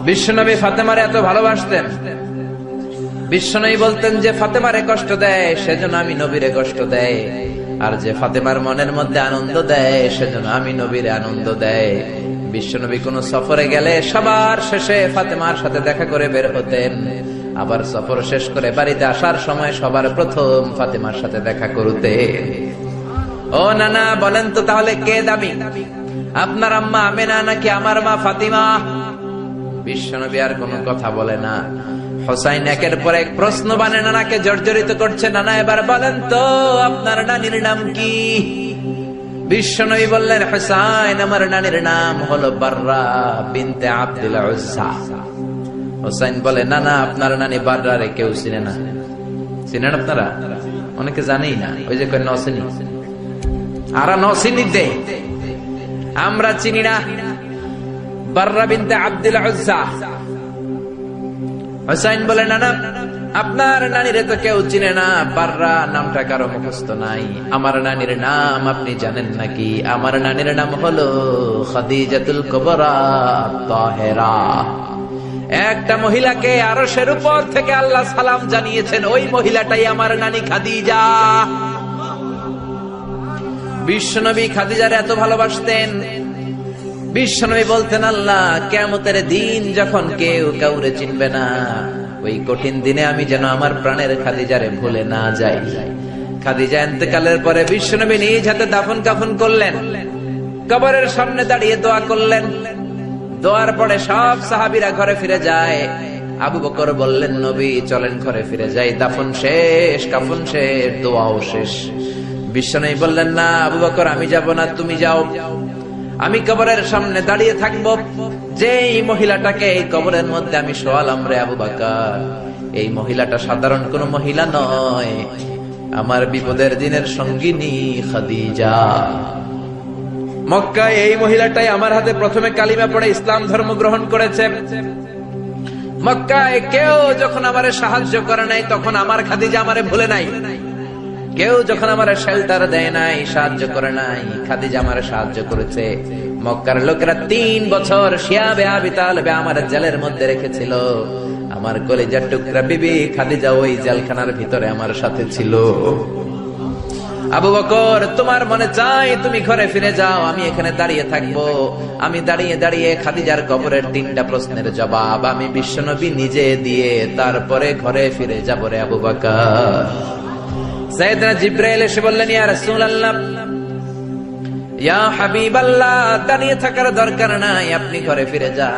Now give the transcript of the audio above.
বিশ্বনবী ফাতেমারে এত ভালোবাসতেন, বিশ্বনবী বলতেন যে ফাতেমারে কষ্ট দেয় সেজন্য আমি নবীরে কষ্ট দেয়, আর যে ফাতেমার মনের মধ্যে আনন্দ দেয় সেজন্য আমি নবীরে আনন্দ দেয়। বিশ্বনবী কোন সফরে গেলে সবার শেষে ফাতেমার সাথে দেখা করে বের হতেন, আবার সফর শেষ করে বাড়িতে আসার সময় সবার প্রথম ফাতেমার সাথে দেখা করতেন। ও নানা বলেন তো তাহলে কে দামি, আপনার আম্মা আমেনা নাকি আমার মা ফাতিমা? বিশ্বনবী আর কোনো কথা বলে না। হোসাইন একের পর এক প্রশ্ন বানে নানাকে জর্জরিত করছে। নানা এবার বলেন তো আপনার নানির নাম কি? বিশ্বনবী বললেন, হোসাইন আমার নানির নাম হলো বাররা বিনতে আব্দুল উজ্জা। হোসাইন বলে, নানা আপনার নানি বাররারে কেউ চিনে না। চিনেন আপনারা? অনেকে জানেই না। ওই যে কয় নসিনি, আরা নসিনি দে, আমরা চিনি না বাররা বিনতে আব্দুল উজ্জা। হোসাইন বলে, নানা আপনার নানিরে তো কেউ চিনে না, বাররা নামটা কারো মুখস্থ নাই। আমার নানির নাম আপনি জানেন নাকি? আমার নানির নাম হলো খাদিজাতুল কুবরা তাহেরা। একটা মহিলাকে আরশের উপর থেকে আল্লাহ সালাম জানিয়েছেন, ওই মহিলাটাই আমার নানি খাদিজা। বিশ্বনবী খাদিজারে এত ভালোবাসতেন। বিশ্বনবী বলতেন, আল্লাহ কিয়ামতের দিন যখন কেউ কাউরে চিনবে না, ওই কঠিন দিনে আমি যেন আমার প্রাণের খাদিজারে ভুলে না যাই। খাদিজা ইন্তেকালের পরে বিশ্বনবী নিজ হাতে দাফন কাফন করলেন, কবরের সামনে দাঁড়িয়ে দোয়া করলেন। দোয়ার পরে সব সাহাবীরা ঘরে ফিরে যায়। আবু বকর বললেন, নবী চলেন ঘরে ফিরে যাই, দাফন শেষ, কাফন শেষ, দোয়াও শেষ। বিশ্বনবী বললেন, না আবু বকর আমি যাব না, তুমি যাও, আমি কবরের সামনে দাঁড়িয়ে থাকবো। যে মহিলাটাকে এই কবরের মধ্যে আমি শোয়ালাম রে আবু বকর, এই মহিলাটা সাধারণ কোন মহিলা নয়, আমার বিপদের দিনের সঙ্গিনী খাদিজা। মক্কায় এই মহিলাটাই আমার হাতে প্রথমে কালিমা পড়ে ইসলাম ধর্ম গ্রহণ করেছে। মক্কায় কেউ যখন আমারে সাহায্য করে নাই, তখন আমার খাদিজা আমারে ভুলে নাই। কেউ যখন আমার শেল্টার দেয় নাই, সাহায্য করে নাই, খাদিজা আমারে সাহায্য করেছে। মক্কার লোকেরা 3 বছর শিয়াবে আবি তালেবে আমার জেলের মধ্যে রেখেছিল। আমার কলিজার টুকরা বিবি খাদিজা ওই জেলখানার ভিতরে আমার সাথে ছিল। আবু বকর তোমার মনে চাই তুমি ঘরে ফিরে যাও, আমি এখানে দাঁড়িয়ে থাকবো। আমি দাঁড়িয়ে দাঁড়িয়ে খাদিজার কবরের 3টা প্রশ্নের জবাব আমি বিশ্বনবী নিজে দিয়ে তারপরে ঘরে ফিরে যাব রে আবু বকর। সাইয়েদনা জিবরাইল এসে বললেন, ইয়া রাসূলুল্লাহ, ইয়া হাবিবাল্লাহ, দাঁড়িয়ে থাকার দরকার নাই, আপনি ঘরে ফিরে যান।